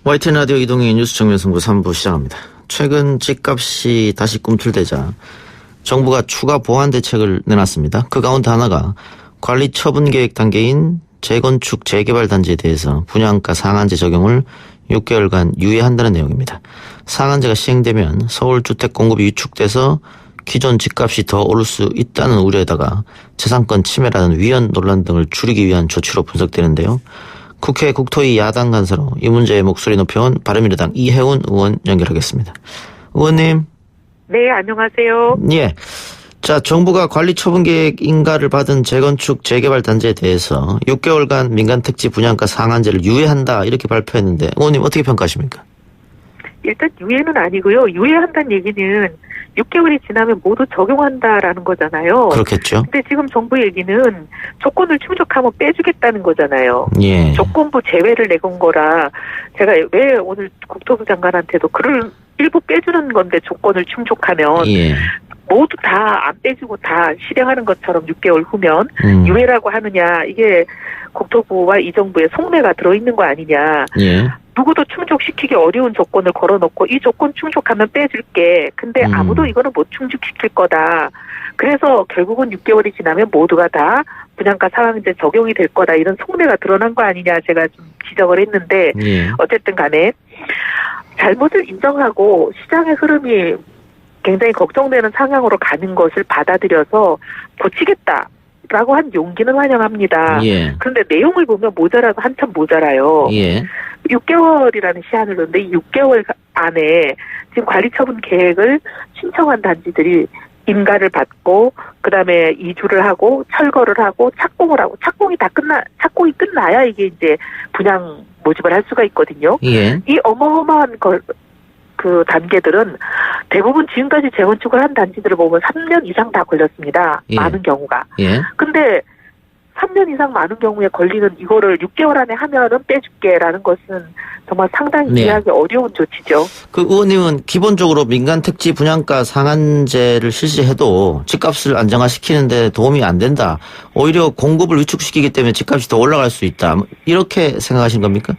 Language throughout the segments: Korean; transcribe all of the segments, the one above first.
YTN 라디오 이동희 뉴스 정면승부 3부 시작합니다. 최근 집값이 다시 꿈틀대자 정부가 추가 보완 대책을 내놨습니다. 그 가운데 하나가 관리 처분 계획 단계인 재건축 재개발 단지에 대해서 분양가 상한제 적용을 6개월간 유예한다는 내용입니다. 상한제가 시행되면 서울 주택 공급이 위축돼서 기존 집값이 더 오를 수 있다는 우려에다가 재산권 침해라는 위헌 논란 등을 줄이기 위한 조치로 분석되는데요. 국회 국토위 야당 간사로 이 문제에 목소리 높여온 바른미래당 이혜훈 의원 연결하겠습니다. 의원님. 네, 안녕하세요. 예. 자, 정부가 관리 처분 계획 인가를 받은 재건축 재개발 단지에 대해서 6개월간 민간 택지 분양가 상한제를 유예한다 이렇게 발표했는데 의원님 어떻게 평가하십니까? 일단 유예는 아니고요. 유예한다는 얘기는 6개월이 지나면 모두 적용한다라는 거잖아요. 그렇겠죠. 근데 지금 정부 얘기는 조건을 충족하면 빼주겠다는 거잖아요. 예. 조건부 제외를 내건 거라 제가 왜 오늘 국토부 장관한테도 그를 일부 빼주는 건데 조건을 충족하면 예. 모두 다 안 빼주고 다 실행하는 것처럼 6개월 후면 유예라고 하느냐, 이게 국토부와 이 정부의 속내가 들어있는 거 아니냐. 예. 누구도 충족시키기 어려운 조건을 걸어놓고 이 조건 충족하면 빼줄게. 근데 아무도 이거는 못 충족시킬 거다. 그래서 결국은 6개월이 지나면 모두가 다 분양가 상한제 적용이 될 거다. 이런 속내가 드러난 거 아니냐 제가 좀 지적을 했는데 예. 어쨌든 간에 잘못을 인정하고 시장의 흐름이 굉장히 걱정되는 상황으로 가는 것을 받아들여서 고치겠다라고 한 용기는 환영합니다. 예. 그런데 내용을 보면 모자라서 한참 모자라요. 예. 6개월이라는 시한을 뒀는데 이 6개월 안에 지금 관리처분 계획을 신청한 단지들이 인가를 받고 그다음에 이주를 하고 철거를 하고 착공을 하고 착공이 끝나야 이게 이제 분양 모집을 할 수가 있거든요. 예. 이 어마어마한 그 단계들은 대부분 지금까지 재건축을 한 단지들을 보면 3년 이상 다 걸렸습니다. 예. 많은 경우가. 예. 근데 3년 이상 많은 경우에 걸리는 이거를 6개월 안에 하면은 빼줄게라는 것은 정말 상당히 네. 이해하기 어려운 조치죠. 그 의원님은 기본적으로 민간 택지 분양가 상한제를 실시해도 집값을 안정화시키는데 도움이 안 된다. 오히려 공급을 위축시키기 때문에 집값이 더 올라갈 수 있다. 이렇게 생각하신 겁니까?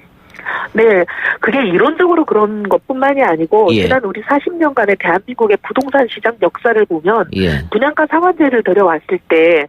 네, 그게 이론적으로 그런 것뿐만이 아니고 예. 지난 우리 40년간의 대한민국의 부동산 시장 역사를 보면 예. 분양가 상한제를 들여왔을 때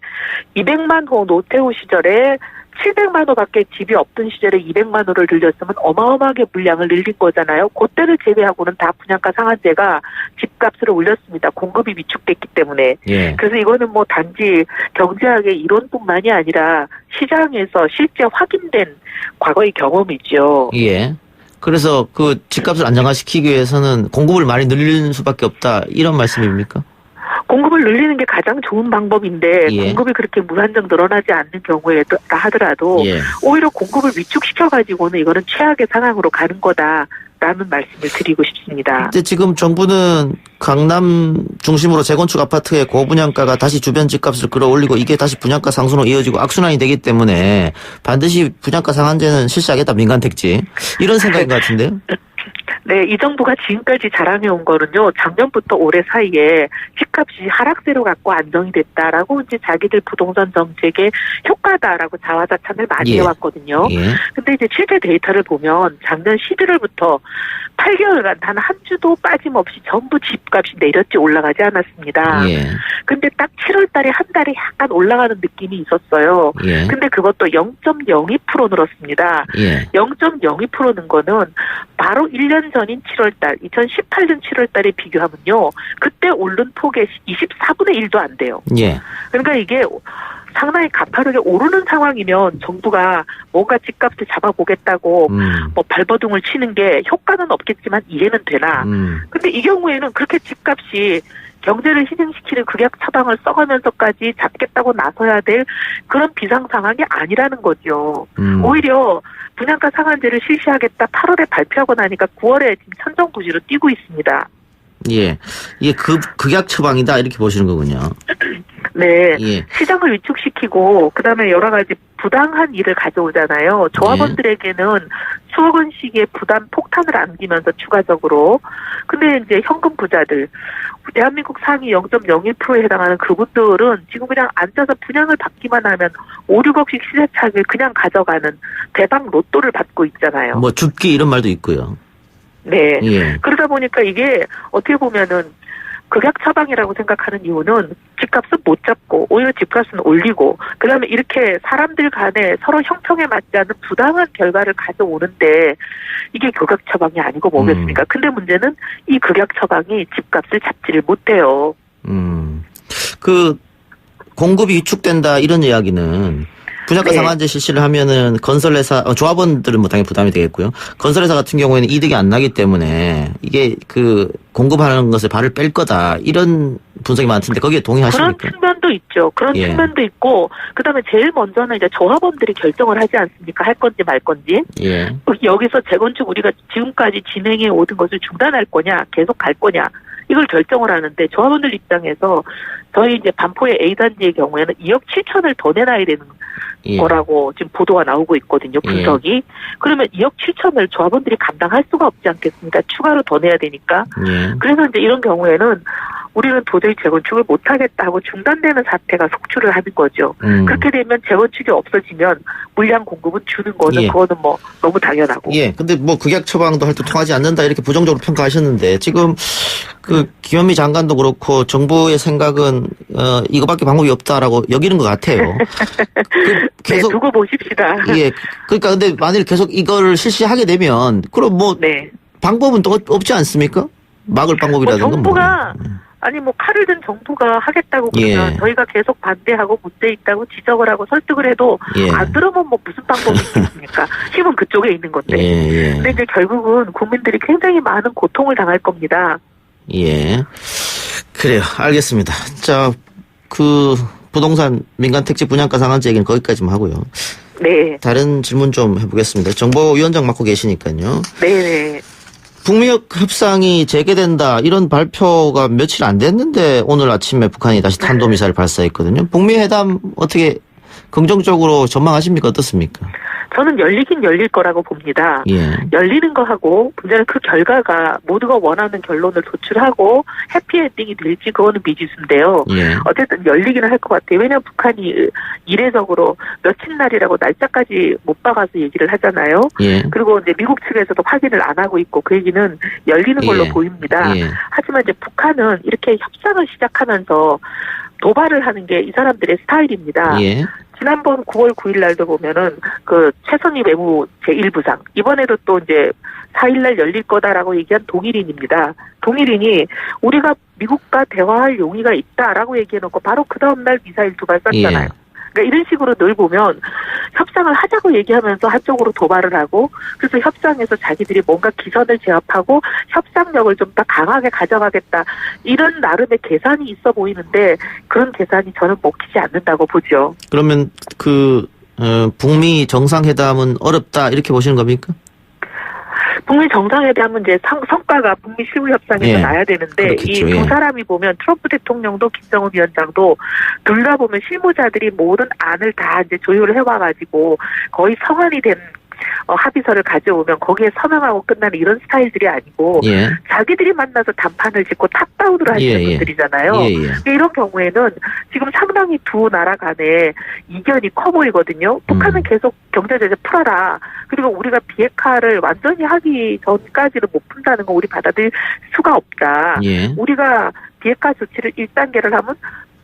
200만 호 노태우 시절에 700만 호밖에 집이 없던 시절에 200만 호를 늘렸으면 어마어마하게 물량을 늘린 거잖아요. 그때를 제외하고는 다 분양가 상한제가 집값을 올렸습니다. 공급이 위축됐기 때문에. 예. 그래서 이거는 뭐 단지 경제학의 이론뿐만이 아니라 시장에서 실제 확인된 과거의 경험이죠. 예. 그래서 그 집값을 안정화시키기 위해서는 공급을 많이 늘리는 수밖에 없다. 이런 말씀입니까? 공급을 늘리는 게 가장 좋은 방법인데 예. 공급이 그렇게 무한정 늘어나지 않는 경우에 하더라도 예. 오히려 공급을 위축시켜가지고는 이거는 최악의 상황으로 가는 거다라는 말씀을 드리고 싶습니다. 근데 지금 정부는 강남 중심으로 재건축 아파트의 고분양가가 다시 주변 집값을 끌어올리고 이게 다시 분양가 상승으로 이어지고 악순환이 되기 때문에 반드시 분양가 상한제는 실시하겠다. 민간 택지. 이런 생각인 것 같은데요. 네, 이 정부가 지금까지 자랑해온 거는요, 작년부터 올해 사이에 집값이 하락세로 갖고 안정이 됐다라고 이제 자기들 부동산 정책의 효과다라고 자화자찬을 많이 예. 해왔거든요. 예. 근데 이제 실제 데이터를 보면 작년 11월부터 8개월간 단 한 주도 빠짐없이 전부 집값이 내렸지 올라가지 않았습니다. 예. 근데 딱 7월 달에 한 달에 약간 올라가는 느낌이 있었어요. 예. 근데 그것도 0.02% 늘었습니다. 예. 0.02% 는 거는 바로 1년 전인 7월 달, 2018년 7월 달에 비교하면요. 그때 오른 폭의 24분의 1도 안 돼요. 예. 그러니까 이게 상당히 가파르게 오르는 상황이면 정부가 뭔가 집값을 잡아보겠다고 뭐 발버둥을 치는 게 효과는 없겠지만 이해는 되나. 근데 이 경우에는 그렇게 집값이 경제를 희생시키는 극약 처방을 써가면서까지 잡겠다고 나서야 될 그런 비상 상황이 아니라는 거죠. 오히려 분양가 상한제를 실시하겠다 8월에 발표하고 나니까 9월에 지금 천정부지로 뛰고 있습니다. 예. 이게 극약 처방이다 이렇게 보시는 거군요. 네. 예. 시장을 위축시키고 그다음에 여러 가지 부당한 일을 가져오잖아요. 조합원들에게는 수억 원씩의 부담 폭탄을 안기면서 추가적으로. 근데 이제 현금 부자들, 대한민국 상위 0.01%에 해당하는 그분들은 지금 그냥 앉아서 분양을 받기만 하면 5, 6억씩 시세차익을 그냥 가져가는 대박 로또를 받고 있잖아요. 뭐 줍기 이런 말도 있고요. 네. 예. 그러다 보니까 이게 어떻게 보면은 극약 처방이라고 생각하는 이유는 집값은 못 잡고 오히려 집값은 올리고 그다음에 이렇게 사람들 간에 서로 형평에 맞지 않는 부당한 결과를 가져오는데 이게 극약 처방이 아니고 뭐겠습니까? 근데 문제는 이 극약 처방이 집값을 잡지를 못해요. 그 공급이 위축된다 이런 이야기는 분양가 네. 상한제 실시를 하면은 건설회사, 조합원들은 뭐 당연히 부담이 되겠고요. 건설회사 같은 경우에는 이득이 안 나기 때문에 이게 그 공급하는 것을 발을 뺄 거다 이런 분석이 많던데 거기에 동의하십니까? 그런 측면도 있죠. 그런 예. 측면도 있고 그다음에 제일 먼저는 이제 조합원들이 결정을 하지 않습니까? 할 건지 말 건지. 예. 여기서 재건축 우리가 지금까지 진행해 오던 것을 중단할 거냐, 계속 갈 거냐. 이걸 결정을 하는데 조합원들 입장에서 저희 이제 반포의 A단지의 경우에는 2억 7천을 더 내놔야 되는 예. 거라고 지금 보도가 나오고 있거든요. 분석이. 그러면 2억 7천을 조합원들이 감당할 수가 없지 않겠습니까? 추가로 더 내야 되니까. 예. 그래서 이제 이런 경우에는 우리는 도저히 재건축을 못하겠다 하고 중단되는 사태가 속출을 하는 거죠. 그렇게 되면 재건축이 없어지면 물량 공급은 주는 거는 예. 그거는 뭐 너무 당연하고. 예. 근데 뭐 극약 처방도 할 때 통하지 않는다 이렇게 부정적으로 평가하셨는데 지금 그 김현미 장관도 그렇고 정부의 생각은 이거밖에 방법이 없다라고 여기는 것 같아요. 계속 네, 두고 보십시다. 예. 그러니까 근데 만일 계속 이걸 실시하게 되면 그럼 뭐 네. 방법은 또 없지 않습니까? 막을 방법이라든가 정부가 아니 뭐 칼을 든 정부가 하겠다고 그러면 예. 저희가 계속 반대하고 문제 있다고 지적을 하고 설득을 해도 예. 안 들으면 뭐 무슨 방법이 있겠습니까? 힘은 그쪽에 있는 건데. 예. 근데 이제 결국은 국민들이 굉장히 많은 고통을 당할 겁니다. 예. 그래요. 알겠습니다. 자, 그 부동산 민간 택지 분양가 상한제 얘기는 거기까지만 하고요. 네. 다른 질문 좀 해보겠습니다. 정보위원장 맡고 계시니까요. 네네. 북미역 협상이 재개된다 이런 발표가 며칠 안 됐는데 오늘 아침에 북한이 다시 탄도미사일 발사했거든요. 북미 회담 어떻게 긍정적으로 전망하십니까? 어떻습니까? 저는 열리긴 열릴 거라고 봅니다. 예. 열리는 거하고 문제는 그 결과가 모두가 원하는 결론을 도출하고 해피엔딩이 될지 그거는 미지수인데요. 예. 어쨌든 열리기는 할 것 같아요. 왜냐하면 북한이 이례적으로 며칠 날이라고 날짜까지 못 박아서 얘기를 하잖아요. 예. 그리고 이제 미국 측에서도 확인을 안 하고 있고 그 얘기는 열리는 걸로 예. 보입니다. 예. 하지만 이제 북한은 이렇게 협상을 시작하면서 도발을 하는 게 이 사람들의 스타일입니다. 예. 지난번 9월 9일 날도 보면은 그 최선희 외무 제1부상 이번에도 또 이제 4일 날 열릴 거다라고 얘기한 동일인입니다. 동일인이 우리가 미국과 대화할 용의가 있다라고 얘기해놓고 바로 그 다음 날 미사일 2발 쐈잖아요. 예. 그러니까 이런 식으로 늘 보면 협상을 하자고 얘기하면서 한쪽으로 도발을 하고 그래서 협상에서 자기들이 뭔가 기선을 제압하고 협상력을 좀 더 강하게 가져가겠다 이런 나름의 계산이 있어 보이는데 그런 계산이 저는 먹히지 않는다고 보죠. 그러면 북미 정상회담은 어렵다 이렇게 보시는 겁니까? 북미 정상회담은 이제 성과가 북미 실무협상에서 예, 나야 되는데 그렇겠죠. 이 두 예. 사람이 보면 트럼프 대통령도 김정은 위원장도 둘 다 보면 실무자들이 모든 안을 다 이제 조율을 해와가지고 거의 성안이 된 합의서를 가져오면 거기에 서명하고 끝나는 이런 스타일들이 아니고 예. 자기들이 만나서 단판을 짓고 탑다운으로 하시는 예, 예. 분들이잖아요. 예, 예. 근데 이런 경우에는 지금 상당히 두 나라 간에 이견이 커 보이거든요. 북한은 계속 경제제재 풀어라. 그리고 우리가 비핵화를 완전히 하기 전까지는 못 푼다는 거 우리 받아들일 수가 없다. 예. 우리가 비핵화 조치를 1단계를 하면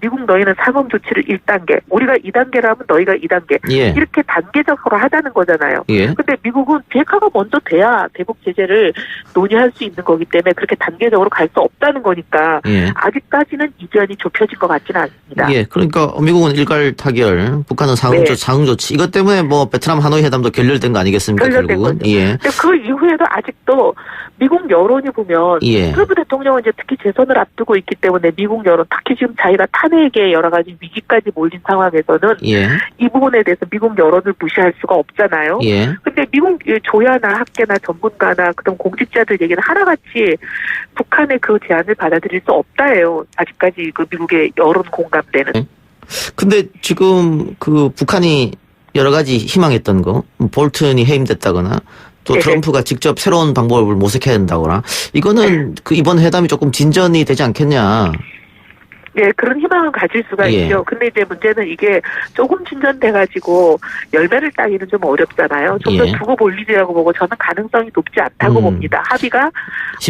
미국 너희는 상응 조치를 1단계, 우리가 2단계를 하면 너희가 2단계 예. 이렇게 단계적으로 하자는 거잖아요. 예. 근데 미국은 비핵화가 먼저 돼야 대북 제재를 논의할 수 있는 거기 때문에 그렇게 단계적으로 갈 수 없다는 거니까 예. 아직까지는 이견이 좁혀진 것 같지는 않습니다. 예. 그러니까 미국은 일괄 타결, 북한은 상응 조치 이것 때문에 뭐 베트남 하노이 회담도 결렬된 거 아니겠습니까? 결렬된 결국은. 거죠. 예. 근데 그 이후에도 아직도 미국 여론이 보면 예. 트럼프 대통령은 이제 특히 재선을 앞두고 있기 때문에 미국 여론, 특히 지금 자기가 탄핵에 여러 가지 위기까지 몰린 상황에서는 예. 이 부분에 대해서 미국 여론을 무시할 수가 없잖아요. 예. 근데 미국 조야나 학계나 전문가나 그다음 공직자들 얘기는 하나같이 북한의 그 제안을 받아들일 수 없다예요. 아직까지 그 미국의 여론 공감대는. 근데 지금 그 북한이 여러 가지 희망했던 거, 볼튼이 해임됐다거나 또 트럼프가 직접 새로운 방법을 모색해야 된다거나 이거는 그 이번 회담이 조금 진전이 되지 않겠냐. 네, 그런 희망은 가질 수가 있죠. 근데 이제 문제는 이게 조금 진전돼가지고 열매를 따기는 좀 어렵잖아요. 좀 더 두고 볼 일이라고 보고 저는 가능성이 높지 않다고 봅니다. 합의가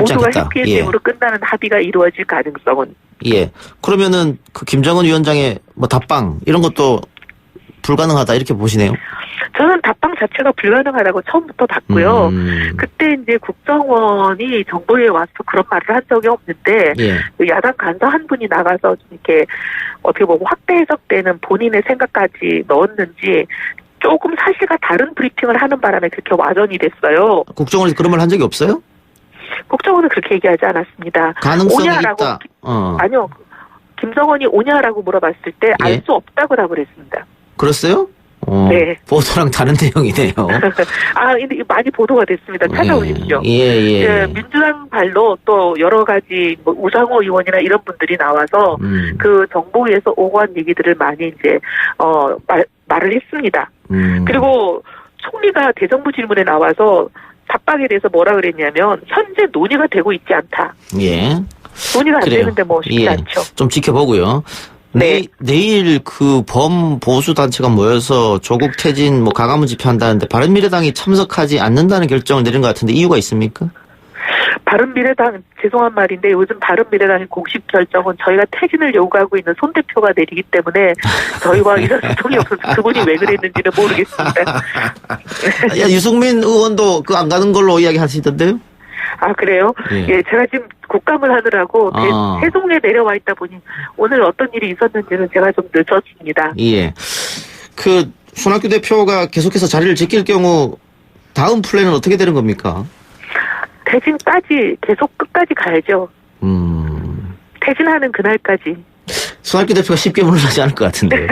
모두가 해피엔딩으로 끝나는 합의가 이루어질 가능성은. 예. 그러면은 그 김정은 위원장의 뭐 답방 이런 것도 불가능하다 이렇게 보시네요. 저는 답방 자체가 불가능하다고 처음부터 봤고요. 그때 이제 국정원이 정부에 와서 그런 말을 한 적이 없는데 야당 간사 한 분이 나가서 좀 이렇게 어떻게 보면 확대 해석되는 본인의 생각까지 넣었는지 조금 사실과 다른 브리핑을 하는 바람에 그렇게 와전이 됐어요. 국정원에서 그런 말 한 적이 없어요? 국정원은 그렇게 얘기하지 않았습니다. 가능성이 있다. 아니요. 김정은이 오냐라고 물어봤을 때 알 수 없다고 답을 했습니다. 그랬어요? 네. 보도랑 다른 내용이네요. 근데 많이 보도가 됐습니다. 찾아오십시오. 민주당 발로 또 여러 가지 뭐 우상호 의원이나 이런 분들이 나와서 그 정부에서 오고한 얘기들을 많이 이제 말을 했습니다. 그리고 총리가 대정부 질문에 나와서 답방에 대해서 뭐라 그랬냐면 현재 논의가 되고 있지 않다. 논의가 안 되는데 뭐 쉽지 않죠. 좀 지켜보고요. 내일 그 범보수 단체가 모여서 조국 퇴진 뭐 가감을 집회한다는데 바른미래당이 참석하지 않는다는 결정을 내린 것 같은데 이유가 있습니까? 바른미래당 죄송한 말인데 요즘 바른미래당의 공식 결정은 저희가 퇴진을 요구하고 있는 손 대표가 내리기 때문에 저희와 이런 소통이 없어서 그분이 왜 그랬는지는 모르겠습니다. 유승민 의원도 그 안 가는 걸로 이야기하시던데요? 그래요? 제가 지금 국감을 하느라고 세종에 내려와 있다 보니 오늘 어떤 일이 있었는지는 제가 좀 늦었습니다. 그 손학규 대표가 계속해서 자리를 지킬 경우 다음 플랜은 어떻게 되는 겁니까? 퇴진까지 계속 끝까지 가야죠. 퇴진하는 그날까지. 손학규 대표가 쉽게 물러나지 않을 것 같은데.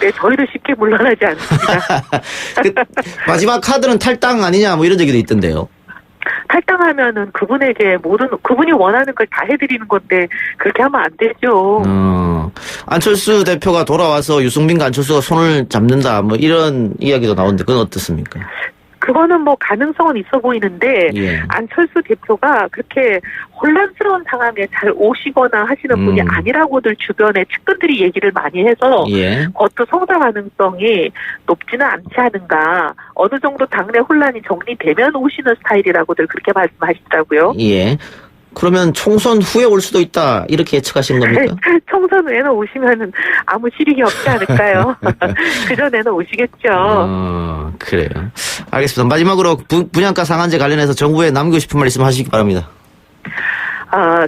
네, 저희도 쉽게 물러나지 않습니다. 마지막 카드는 탈당 아니냐 뭐 이런 얘기도 있던데요. 탈당하면은 그분이 원하는 걸 다 해드리는 건데 그렇게 하면 안 되죠. 안철수 대표가 돌아와서 유승민과 안철수가 손을 잡는다 뭐 이런 이야기도 나오는데 그건 어떻습니까? 그거는 뭐 가능성은 있어 보이는데 안철수 대표가 그렇게 혼란스러운 상황에 잘 오시거나 하시는 분이 아니라고들 주변에 측근들이 얘기를 많이 해서 그것도 성사 가능성이 높지는 않지 않은가. 어느 정도 당내 혼란이 정리되면 오시는 스타일이라고들 그렇게 말씀하시더라고요. 그러면 총선 후에 올 수도 있다 이렇게 예측하시는 겁니까? 총선 후에는 오시면은 아무 실익이 없지 않을까요? 그 전에는 오시겠죠. 그래요. 알겠습니다. 마지막으로 분양가 상한제 관련해서 정부에 남기고 싶은 말 있으면 하시기 바랍니다.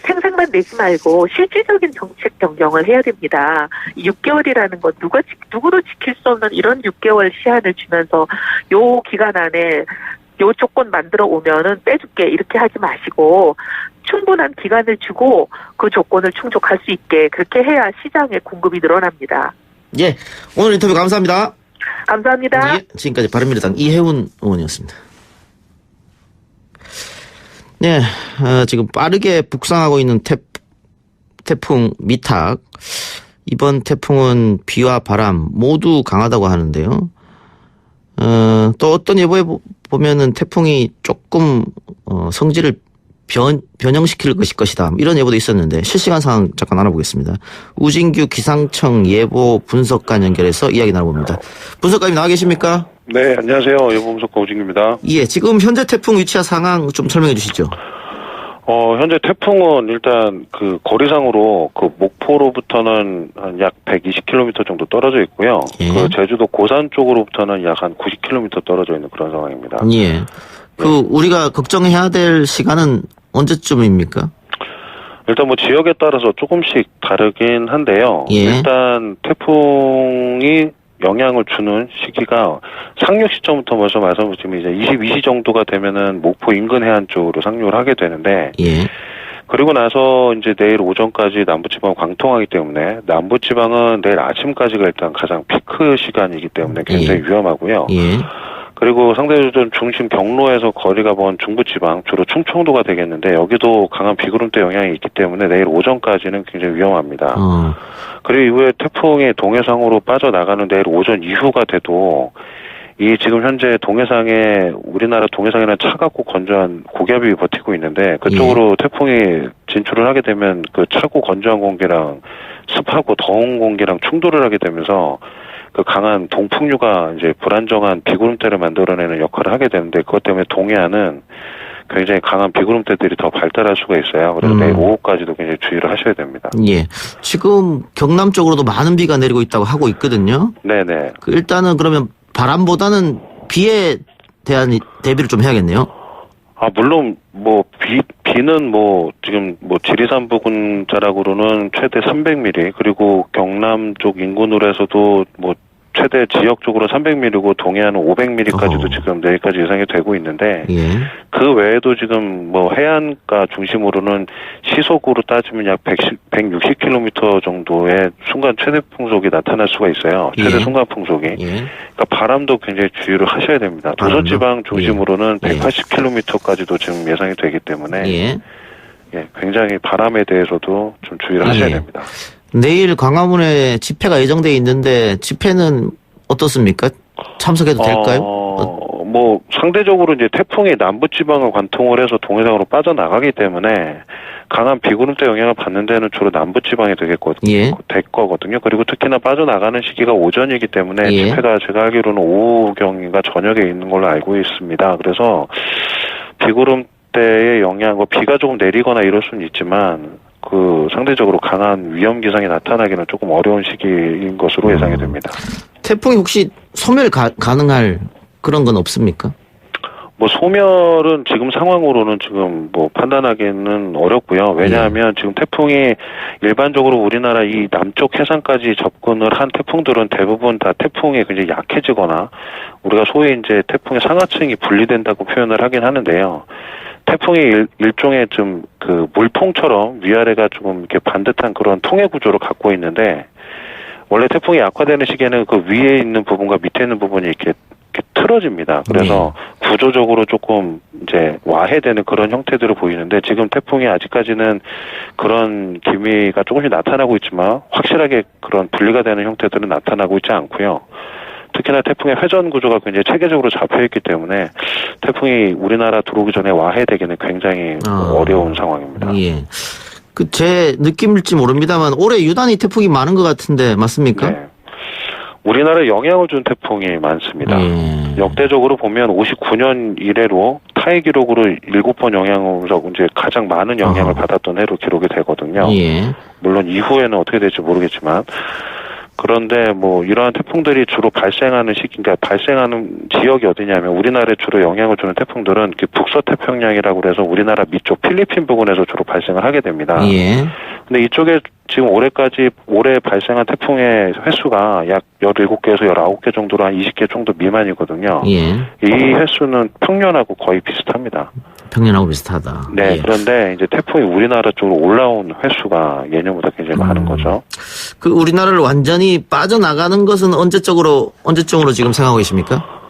생색만 내지 말고 실질적인 정책 변경을 해야 됩니다. 6개월이라는 건 누구도 지킬 수 없는 이런 6개월 시한을 주면서 요 기간 안에 요 조건 만들어 오면은 빼줄게 이렇게 하지 마시고 충분한 기간을 주고 그 조건을 충족할 수 있게 그렇게 해야 시장의 공급이 늘어납니다. 오늘 인터뷰 감사합니다. 감사합니다. 지금까지 바른미래당 이혜훈 의원이었습니다. 지금 빠르게 북상하고 있는 태풍 미탁. 이번 태풍은 비와 바람 모두 강하다고 하는데요. 또 어떤 예보에 보면은 태풍이 조금 성질을 변형시킬 것이다. 이런 예보도 있었는데 실시간 상황 잠깐 알아보겠습니다. 우진규 기상청 예보 분석관 연결해서 이야기 나눠봅니다. 분석관님 나와 계십니까? 네, 안녕하세요. 예보 분석관 우진규입니다. 지금 현재 태풍 위치와 상황 좀 설명해 주시죠. 현재 태풍은 일단 그 거리상으로 그 목포로부터는 한 약 120km 정도 떨어져 있고요. 그 제주도 고산 쪽으로부터는 약 한 90km 떨어져 있는 그런 상황입니다. 우리가 걱정해야 될 시간은 언제쯤입니까? 일단 뭐 지역에 따라서 조금씩 다르긴 한데요. 일단 태풍이 영향을 주는 시기가 상륙 시점부터 먼저 말씀드리면 이제 22시 정도가 되면은 목포 인근 해안 쪽으로 상륙을 하게 되는데 그리고 나서 이제 내일 오전까지 남부지방 광통하기 때문에 남부지방은 내일 아침까지가 일단 가장 피크 시간이기 때문에 굉장히 위험하고요. 그리고 상대적으로 중심 경로에서 거리가 먼 중부지방, 주로 충청도가 되겠는데 여기도 강한 비구름대 영향이 있기 때문에 내일 오전까지는 굉장히 위험합니다. 그리고 이후에 태풍이 동해상으로 빠져나가는 내일 오전 이후가 돼도 이 지금 현재 동해상에 우리나라 동해상에는 차갑고 건조한 고기압이 버티고 있는데 그쪽으로 태풍이 진출을 하게 되면 그 차고 건조한 공기랑 습하고 더운 공기랑 충돌을 하게 되면서 그 강한 동풍류가 이제 불안정한 비구름대를 만들어내는 역할을 하게 되는데 그것 때문에 동해안은 굉장히 강한 비구름대들이 더 발달할 수가 있어요. 그래서 내일 오후까지도 굉장히 주의를 하셔야 됩니다. 예. 지금 경남 쪽으로도 많은 비가 내리고 있다고 하고 있거든요. 네네. 일단은 그러면 바람보다는 비에 대한 대비를 좀 해야겠네요. 물론 비는 지금 지리산 부근 자락으로는 최대 300mm 그리고 경남 쪽 인근으로 해서도 최대 지역적으로 300mm고 동해안은 500mm까지도 지금 내일까지 예상이 되고 있는데 그 외에도 지금 해안가 중심으로는 시속으로 따지면 약 160km 정도의 순간 최대 풍속이 나타날 수가 있어요. 최대 순간 풍속이. 그러니까 바람도 굉장히 주의를 하셔야 됩니다. 도서지방 중심으로는 180km까지도 지금 예상이 되기 때문에 굉장히 바람에 대해서도 좀 주의를 하셔야 됩니다. 내일 광화문에 집회가 예정돼 있는데 집회는 어떻습니까? 참석해도 될까요? 상대적으로 이제 태풍이 남부지방을 관통을 해서 동해상으로 빠져나가기 때문에 강한 비구름대 영향을 받는 데는 주로 남부지방이 될 거거든요. 그리고 특히나 빠져나가는 시기가 오전이기 때문에 집회가 제가 알기로는 오후경인가 저녁에 있는 걸로 알고 있습니다. 그래서 비구름대의 영향, 비가 조금 내리거나 이럴 수는 있지만 상대적으로 강한 위험 기상이 나타나기는 조금 어려운 시기인 것으로 예상이 됩니다. 태풍이 혹시 소멸 가능할 그런 건 없습니까? 소멸은 지금 상황으로는 지금 판단하기는 어렵고요. 왜냐하면 지금 태풍이 일반적으로 우리나라 이 남쪽 해상까지 접근을 한 태풍들은 대부분 다 태풍이 굉장히 약해지거나 우리가 소위 이제 태풍의 상하층이 분리된다고 표현을 하긴 하는데요. 태풍이 일종의 좀 물통처럼 위아래가 조금 이렇게 반듯한 그런 통해 구조를 갖고 있는데 원래 태풍이 약화되는 시기에는 그 위에 있는 부분과 밑에 있는 부분이 이렇게 틀어집니다. 그래서 구조적으로 조금 이제 와해되는 그런 형태들을 보이는데 지금 태풍이 아직까지는 그런 기미가 조금씩 나타나고 있지만 확실하게 그런 분리가 되는 형태들은 나타나고 있지 않고요. 특히나 태풍의 회전 구조가 굉장히 체계적으로 잡혀있기 때문에 태풍이 우리나라 들어오기 전에 와해되기는 굉장히 어려운 상황입니다. 예. 제 느낌일지 모릅니다만 올해 유난히 태풍이 많은 것 같은데 맞습니까? 네. 우리나라에 영향을 준 태풍이 많습니다. 역대적으로 보면 59년 이래로 타이 기록으로 7번 영향을 이제 가장 많은 영향을 받았던 해로 기록이 되거든요. 물론 이후에는 어떻게 될지 모르겠지만 그런데 이러한 태풍들이 주로 발생하는 그러니까 발생하는 지역이 어디냐면 우리나라에 주로 영향을 주는 태풍들은 북서태평양이라고 그래서 우리나라 밑쪽 필리핀 부근에서 주로 발생을 하게 됩니다. 근데 이쪽에 지금 올해 발생한 태풍의 횟수가 약 17개에서 19개 정도로 한 20개 정도 미만이거든요. 이 횟수는 평년하고 거의 비슷합니다. 평년하고 비슷하다. 네, 그런데 이제 태풍이 우리나라 쪽으로 올라온 횟수가 예년보다 굉장히 많은 거죠. 우리나라를 완전히 빠져나가는 것은 언제쯤으로 지금 생각하고 계십니까?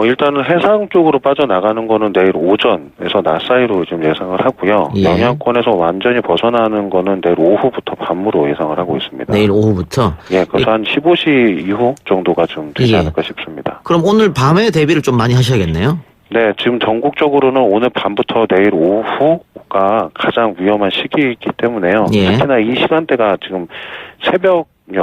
일단은 해상 쪽으로 빠져나가는 거는 내일 오전에서 낮 사이로 지금 예상을 하고요. 영향권에서 완전히 벗어나는 거는 내일 오후부터 밤으로 예상을 하고 있습니다. 내일 오후부터? 그래서 한 15시 이후 정도가 좀 되지 않을까 싶습니다. 그럼 오늘 밤에 대비를 좀 많이 하셔야겠네요? 네, 지금 전국적으로는 오늘 밤부터 내일 오후가 가장 위험한 시기이기 때문에요. 특히나 이 시간대가 지금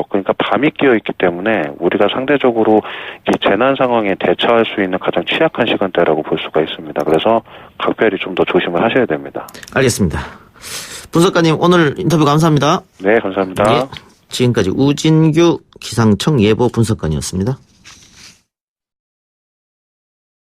그러니까 밤이 끼어있기 때문에 우리가 상대적으로 이 재난 상황에 대처할 수 있는 가장 취약한 시간대라고 볼 수가 있습니다. 그래서 각별히 좀 더 조심을 하셔야 됩니다. 알겠습니다. 분석가님 오늘 인터뷰 감사합니다. 네, 감사합니다. 지금까지 우진규 기상청 예보 분석관이었습니다.